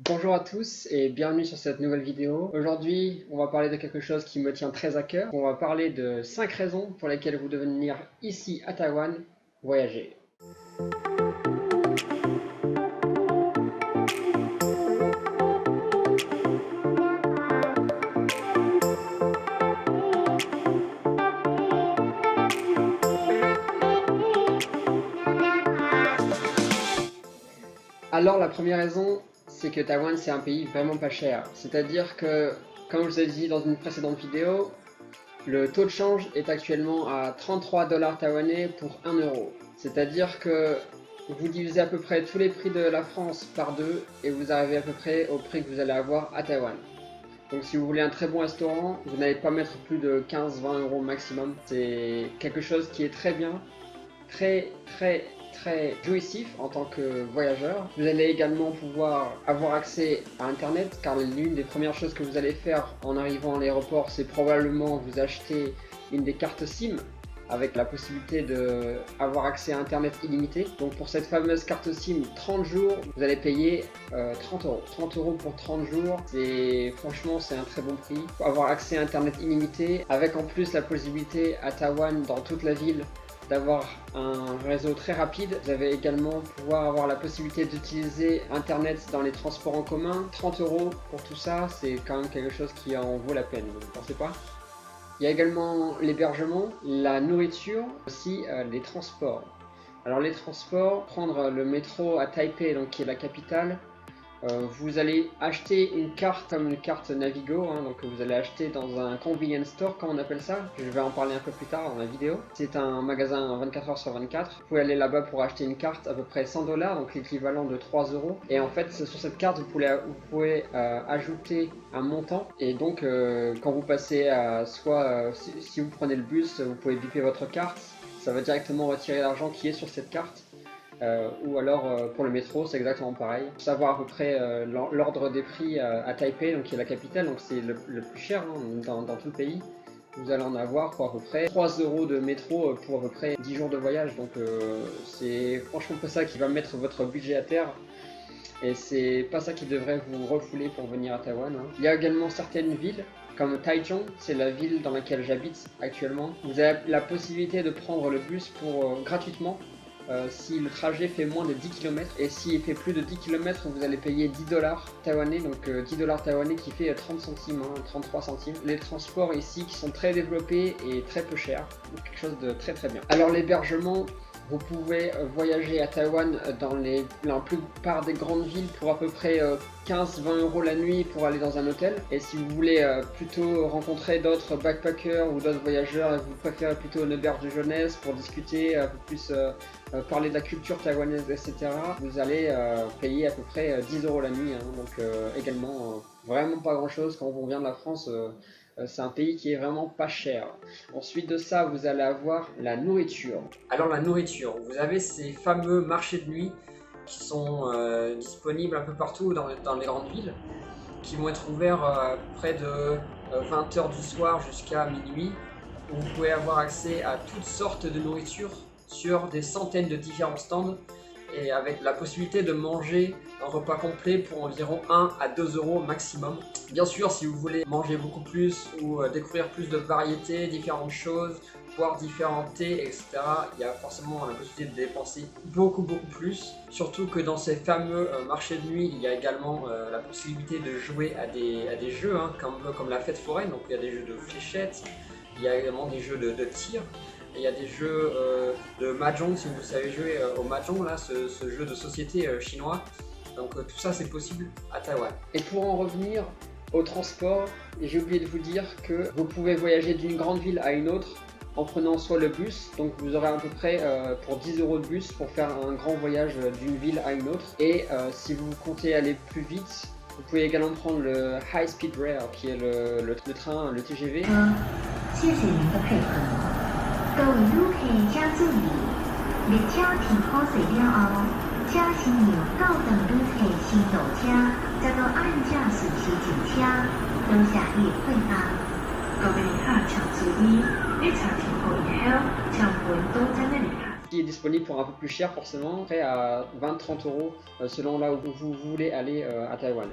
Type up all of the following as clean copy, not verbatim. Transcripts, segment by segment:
Bonjour à tous et bienvenue sur cette nouvelle vidéo. Aujourd'hui, on va parler de quelque chose qui me tient très à cœur. On va parler de 5 raisons pour lesquelles vous devez venir ici à Taïwan voyager. Alors la première raison, c'est que Taïwan c'est un pays vraiment pas cher. C'est-à-dire que, comme je vous ai dit dans une précédente vidéo, le taux de change est actuellement à 33 dollars taïwanais pour 1 euro. C'est-à-dire que vous divisez à peu près tous les prix de la France par deux et vous arrivez à peu près au prix que vous allez avoir à Taïwan. Donc si vous voulez un très bon restaurant, vous n'allez pas mettre plus de 15-20 euros maximum. C'est quelque chose qui est très bien, très jouissif en tant que voyageur. Vous allez également pouvoir avoir accès à internet, car l'une des premières choses que vous allez faire en arrivant à l'aéroport, c'est probablement vous acheter une des cartes SIM avec la possibilité d'avoir accès à internet illimité. Donc pour cette fameuse carte SIM 30 jours, vous allez payer 30 euros. 30 euros pour 30 jours, franchement c'est un très bon prix. Pour avoir accès à internet illimité, avec en plus la possibilité à Taïwan, dans toute la ville, d'avoir un réseau très rapide. Vous allez également pouvoir avoir la possibilité d'utiliser internet dans les transports en commun. 30 euros pour tout ça, c'est quand même quelque chose qui en vaut la peine, vous ne pensez pas? Il y a également l'hébergement, la nourriture, aussi les transports. Alors les transports, prendre le métro à Taipei, donc qui est la capitale, vous allez acheter une carte comme une carte Navigo, donc vous allez acheter dans un convenience store, comme on appelle ça. Je vais en parler un peu plus tard dans la vidéo. C'est un magasin 24 heures sur 24. Vous pouvez aller là-bas pour acheter une carte à peu près 100 dollars, donc l'équivalent de 3 euros. Et en fait, sur cette carte, vous pouvez ajouter un montant. Et donc, quand vous passez à si vous prenez le bus, vous pouvez biper votre carte. Ça va directement retirer l'argent qui est sur cette carte. Ou alors pour le métro c'est exactement pareil. Pour savoir à peu près l'ordre des prix à Taipei, donc qui est la capitale, donc c'est le plus cher dans tout le pays. Vous allez en avoir pour à peu près 3 euros de métro pour à peu près 10 jours de voyage, donc c'est franchement pas ça qui va mettre votre budget à terre. Et c'est pas ça qui devrait vous refouler pour venir à Taïwan. Il y a également certaines villes comme Taichung, c'est la ville dans laquelle j'habite actuellement. Vous avez la possibilité de prendre le bus gratuitement. Si le trajet fait moins de 10 km, et s'il fait plus de 10 km, vous allez payer 10 dollars taïwanais, donc 10 dollars taïwanais qui fait 30 centimes, 33 centimes. Les transports ici qui sont très développés et très peu chers, donc quelque chose de très bien. Alors l'hébergement, vous pouvez voyager à Taïwan dans la plupart des grandes villes pour à peu près 15-20 euros la nuit pour aller dans un hôtel. Et si vous voulez plutôt rencontrer d'autres backpackers ou d'autres voyageurs et vous préférez plutôt une auberge de jeunesse pour discuter un peu plus, parler de la culture taïwanaise, etc., vous allez payer à peu près 10 euros la nuit. Donc également vraiment pas grand chose quand on vient de la France. C'est un pays qui est vraiment pas cher. Ensuite de ça, vous allez avoir la nourriture. Alors la nourriture, vous avez ces fameux marchés de nuit qui sont disponibles un peu partout dans les grandes villes, qui vont être ouverts près de 20 h du soir jusqu'à minuit, où vous pouvez avoir accès à toutes sortes de nourriture sur des centaines de différents stands, et avec la possibilité de manger un repas complet pour environ 1 à 2 euros maximum. Bien sûr, si vous voulez manger beaucoup plus ou découvrir plus de variétés, différentes choses, boire différents thés, etc., il y a forcément la possibilité de dépenser beaucoup plus. Surtout que dans ces fameux marchés de nuit, il y a également la possibilité de jouer à des jeux, comme la fête foraine. Donc il y a des jeux de fléchettes, il y a également des jeux de tir. Il y a des jeux de mahjong, si vous savez jouer au mahjong, là, ce jeu de société chinois. Donc tout ça c'est possible à Taïwan. Et pour en revenir au transport, j'ai oublié de vous dire que vous pouvez voyager d'une grande ville à une autre en prenant soit le bus, donc vous aurez à peu près pour 10 euros de bus pour faire un grand voyage d'une ville à une autre. Et si vous comptez aller plus vite, vous pouvez également prendre le High Speed Rail, qui est le train, le TGV. 各位旅客请注意，列车停好势了后，请先让到站旅客先落车，再到按正顺时进车，多谢你的配合。各位旅客请注意，列车停好以后，请回到站的旅客。qui est disponible pour un peu plus cher forcément, près à 20-30 euros selon là où vous voulez aller à Taïwan.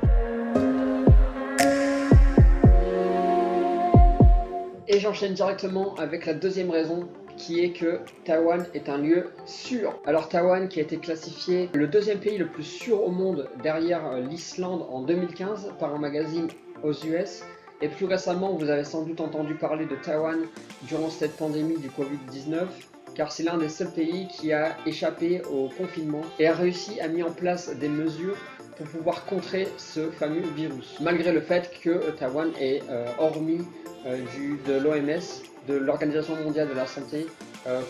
Et j'enchaîne directement avec la deuxième raison, qui est que Taïwan est un lieu sûr. Alors Taïwan, qui a été classifié le deuxième pays le plus sûr au monde derrière l'Islande en 2015 par un magazine aux US. Et plus récemment, vous avez sans doute entendu parler de Taïwan durant cette pandémie du Covid-19, car c'est l'un des seuls pays qui a échappé au confinement et a réussi à mettre en place des mesures pour pouvoir contrer ce fameux virus. Malgré le fait que Taïwan est hormis de l'OMS, de l'Organisation mondiale de la santé,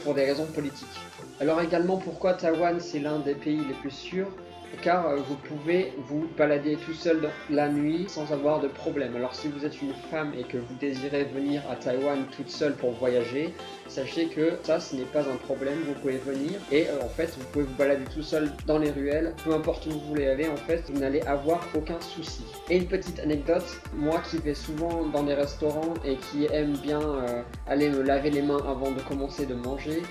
pour des raisons politiques. Alors également, pourquoi Taïwan c'est l'un des pays les plus sûrs? Car vous pouvez vous balader tout seul la nuit sans avoir de problème. Alors si vous êtes une femme et que vous désirez venir à Taïwan toute seule pour voyager, sachez que ça ce n'est pas un problème, vous pouvez venir et en fait vous pouvez vous balader tout seul dans les ruelles, peu importe où vous voulez aller, en fait vous n'allez avoir aucun souci. Et une petite anecdote, moi qui vais souvent dans des restaurants et qui aime bien aller me laver les mains avant de commencer de manger,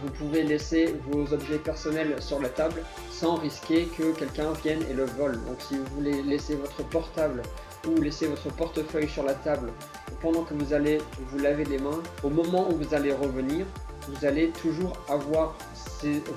vous pouvez laisser vos objets personnels sur la table sans risquer que quelqu'un vienne et le vole. Donc si vous voulez laisser votre portable ou laisser votre portefeuille sur la table pendant que vous allez vous laver les mains, au moment où vous allez revenir, vous allez toujours avoir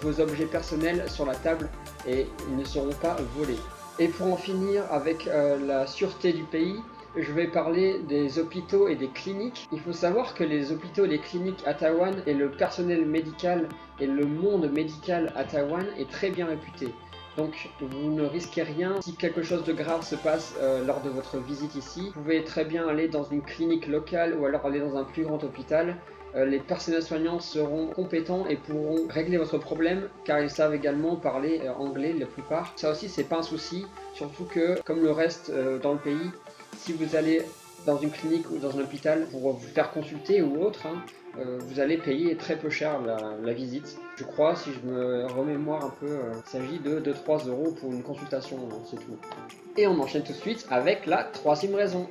vos objets personnels sur la table et ils ne seront pas volés. Et pour en finir avec la sûreté du pays, je vais parler des hôpitaux et des cliniques. Il faut savoir que les hôpitaux et les cliniques à Taïwan et le personnel médical et le monde médical à Taïwan est très bien réputé. Donc vous ne risquez rien si quelque chose de grave se passe lors de votre visite ici. Vous pouvez très bien aller dans une clinique locale ou alors aller dans un plus grand hôpital. Les personnels soignants seront compétents et pourront régler votre problème car ils savent également parler anglais la plupart. Ça aussi c'est pas un souci, surtout que comme le reste dans le pays, si vous allez dans une clinique ou dans un hôpital pour vous faire consulter ou autre, vous allez payer très peu cher la visite. Je crois, si je me remémore un peu, il s'agit de 2-3 euros pour une consultation, c'est tout. Et on enchaîne tout de suite avec la troisième raison.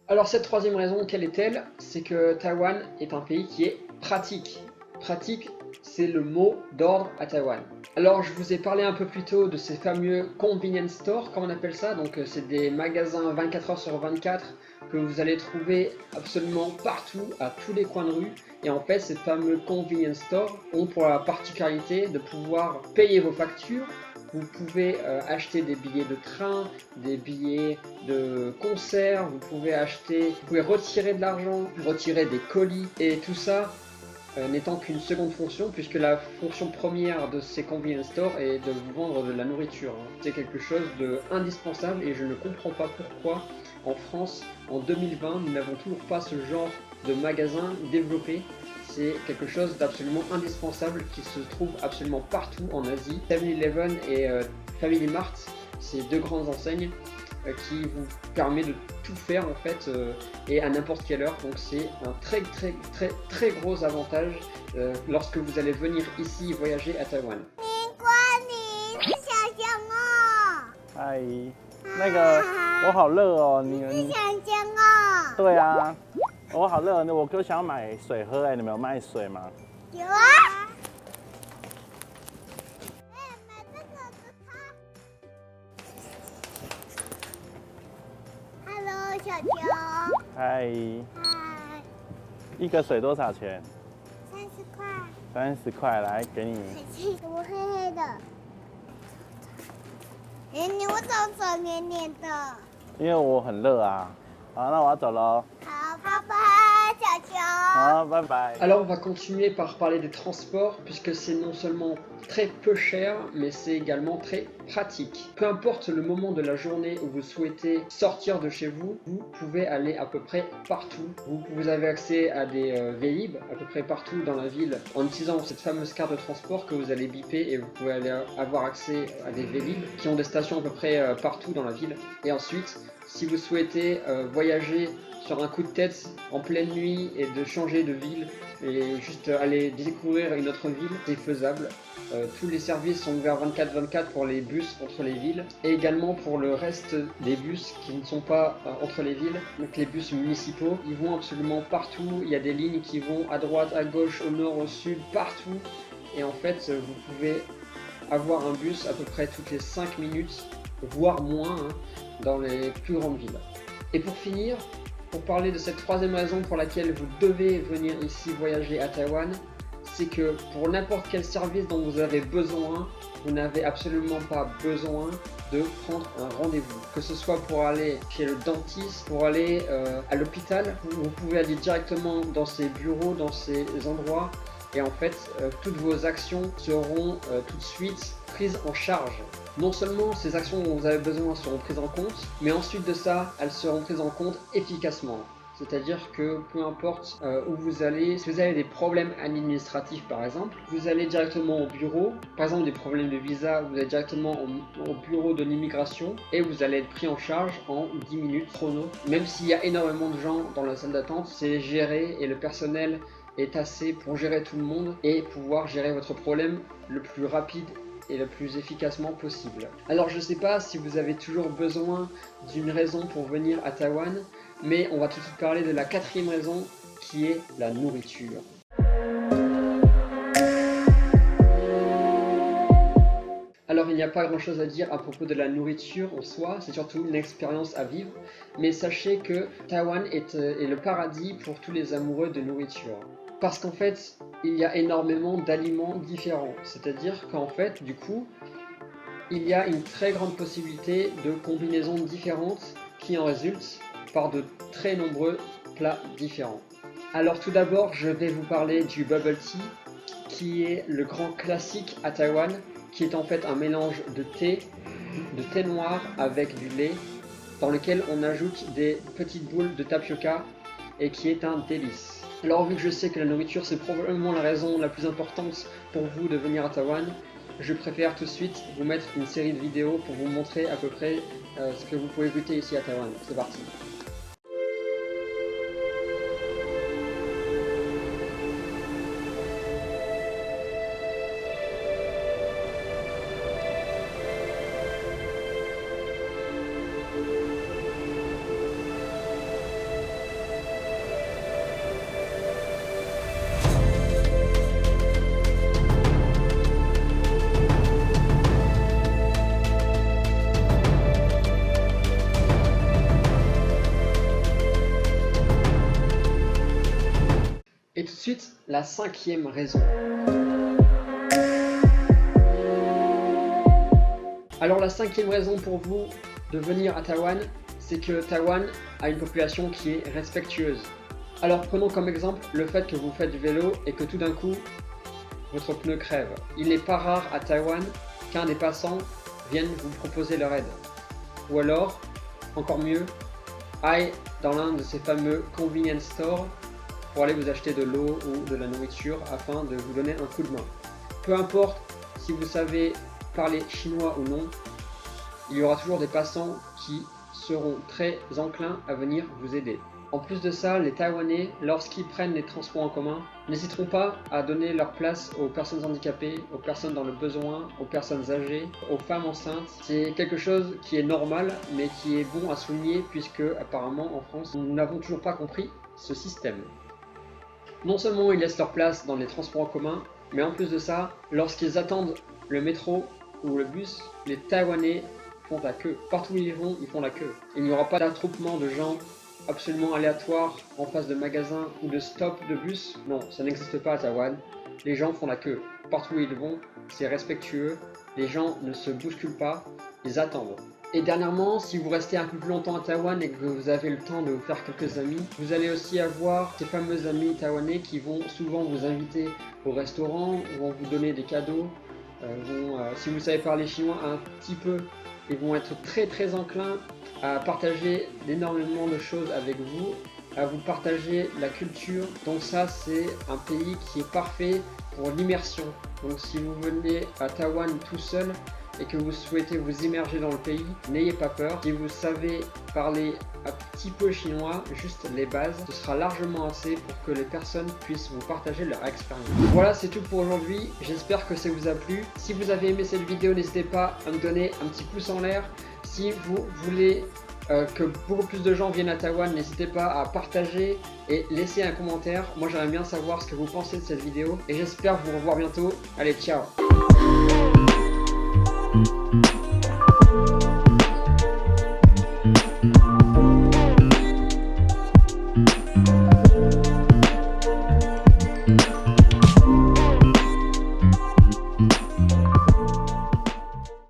Alors cette troisième raison, quelle est-elle? C'est que Taïwan est un pays qui est pratique. Pratique, c'est le mot d'ordre à Taïwan. Alors je vous ai parlé un peu plus tôt de ces fameux convenience stores, comme on appelle ça, donc c'est des magasins 24 heures sur 24 que vous allez trouver absolument partout, à tous les coins de rue. Et en fait ces fameux convenience stores ont pour la particularité de pouvoir payer vos factures. Vous pouvez acheter des billets de train, des billets de concert, vous pouvez retirer de l'argent, retirer des colis et tout ça n'étant qu'une seconde fonction, puisque la fonction première de ces convenience stores est de vous vendre de la nourriture. C'est quelque chose d'indispensable et je ne comprends pas pourquoi en France, en 2020, nous n'avons toujours pas ce genre de magasin développé. C'est quelque chose d'absolument indispensable qui se trouve absolument partout en Asie. 7-Eleven et Family Mart, c'est deux grandes enseignes qui vous permet de tout faire en fait et à n'importe quelle heure. Donc c'est un très gros avantage lorsque vous allez venir ici voyager à Taïwan. 阿姨，那个我好热哦，你想讲哦。对啊，我好热，我就想买水喝哎，你们有卖水吗？有啊。买这个是它。Hello， 小球。嗨。嗨。一个水多少钱？30块。30块，来给你。怎么黑黑的？你我怎么手黏黏的？因为我很热啊。好，那我要走喽。好，拜拜，小球。好，拜拜。 Alors on va continuer par parler des transports puisque c'est non seulement très peu cher mais c'est également très pratique. Peu importe le moment de la journée où vous souhaitez sortir de chez vous, vous pouvez aller à peu près partout. Vous avez accès à des Vélib à peu près partout dans la ville en utilisant cette fameuse carte de transport que vous allez biper et vous pouvez aller avoir accès à des Vélib qui ont des stations à peu près partout dans la ville. Et ensuite, si vous souhaitez voyager sur un coup de tête en pleine nuit et de changer de ville et juste aller découvrir une autre ville, c'est faisable. Tous les services sont ouverts 24/24 pour les bus entre les villes et également pour le reste des bus qui ne sont pas entre les villes. Donc les bus municipaux, ils vont absolument partout. Il y a des lignes qui vont à droite, à gauche, au nord, au sud, partout. Et en fait, vous pouvez avoir un bus à peu près toutes les 5 minutes, voire moins, dans les plus grandes villes. Et pour finir, pour parler de cette troisième raison pour laquelle vous devez venir ici voyager à Taïwan, c'est que pour n'importe quel service dont vous avez besoin, vous n'avez absolument pas besoin de prendre un rendez-vous. Que ce soit pour aller chez le dentiste, pour aller à l'hôpital, vous pouvez aller directement dans ces bureaux, dans ces endroits, et en fait, toutes vos actions seront tout de suite prises en charge. Non seulement ces actions dont vous avez besoin seront prises en compte, mais ensuite de ça, elles seront prises en compte efficacement. C'est-à-dire que peu importe où vous allez, si vous avez des problèmes administratifs par exemple, vous allez directement au bureau, par exemple des problèmes de visa, vous allez directement au bureau de l'immigration et vous allez être pris en charge en 10 minutes chrono. Même s'il y a énormément de gens dans la salle d'attente, c'est géré et le personnel est assez pour gérer tout le monde et pouvoir gérer votre problème le plus rapide et le plus efficacement possible. Alors je ne sais pas si vous avez toujours besoin d'une raison pour venir à Taïwan, mais on va tout de suite parler de la quatrième raison qui est la nourriture. Alors il n'y a pas grand chose à dire à propos de la nourriture en soi, c'est surtout une expérience à vivre, mais sachez que Taïwan est le paradis pour tous les amoureux de nourriture. Parce qu'en fait, il y a énormément d'aliments différents, c'est-à-dire qu'en fait, du coup, il y a une très grande possibilité de combinaisons différentes qui en résultent par de très nombreux plats différents. Alors tout d'abord, je vais vous parler du bubble tea, qui est le grand classique à Taïwan, qui est en fait un mélange de thé noir avec du lait, dans lequel on ajoute des petites boules de tapioca et qui est un délice. Alors vu que je sais que la nourriture c'est probablement la raison la plus importante pour vous de venir à Taïwan, je préfère tout de suite vous mettre une série de vidéos pour vous montrer à peu près ce que vous pouvez goûter ici à Taïwan. C'est parti. Et tout de suite, la cinquième raison. Alors la cinquième raison pour vous de venir à Taïwan, c'est que Taïwan a une population qui est respectueuse. Alors prenons comme exemple le fait que vous faites du vélo et que tout d'un coup, votre pneu crève. Il n'est pas rare à Taïwan qu'un des passants vienne vous proposer leur aide. Ou alors, encore mieux, aille dans l'un de ces fameux convenience stores pour aller vous acheter de l'eau ou de la nourriture afin de vous donner un coup de main. Peu importe si vous savez parler chinois ou non, il y aura toujours des passants qui seront très enclins à venir vous aider. En plus de ça, les Taïwanais, lorsqu'ils prennent les transports en commun, n'hésiteront pas à donner leur place aux personnes handicapées, aux personnes dans le besoin, aux personnes âgées, aux femmes enceintes. C'est quelque chose qui est normal, mais qui est bon à souligner puisque apparemment en France, nous n'avons toujours pas compris ce système. Non seulement ils laissent leur place dans les transports en commun, mais en plus de ça, lorsqu'ils attendent le métro ou le bus, les Taïwanais font la queue. Partout où ils vont, ils font la queue. Il n'y aura pas d'attroupement de gens absolument aléatoires en face de magasins ou de stops de bus. Non, ça n'existe pas à Taïwan. Les gens font la queue. Partout où ils vont, c'est respectueux. Les gens ne se bousculent pas, ils attendent. Et dernièrement, si vous restez un peu plus longtemps à Taïwan et que vous avez le temps de vous faire quelques amis, vous allez aussi avoir ces fameux amis taïwanais qui vont souvent vous inviter au restaurant, vont vous donner des cadeaux, si vous savez parler chinois un petit peu, ils vont être très enclins à partager énormément de choses avec vous, à vous partager la culture. Donc ça, c'est un pays qui est parfait pour l'immersion. Donc si vous venez à Taïwan tout seul, et que vous souhaitez vous immerger dans le pays, n'ayez pas peur. Si vous savez parler un petit peu chinois, juste les bases, ce sera largement assez pour que les personnes puissent vous partager leur expérience. Voilà, c'est tout pour aujourd'hui. J'espère que ça vous a plu. Si vous avez aimé cette vidéo, n'hésitez pas à me donner un petit pouce en l'air. Si vous voulez que beaucoup plus de gens viennent à Taïwan, n'hésitez pas à partager et laisser un commentaire. Moi, j'aimerais bien savoir ce que vous pensez de cette vidéo et j'espère vous revoir bientôt. Allez, ciao! Thank you.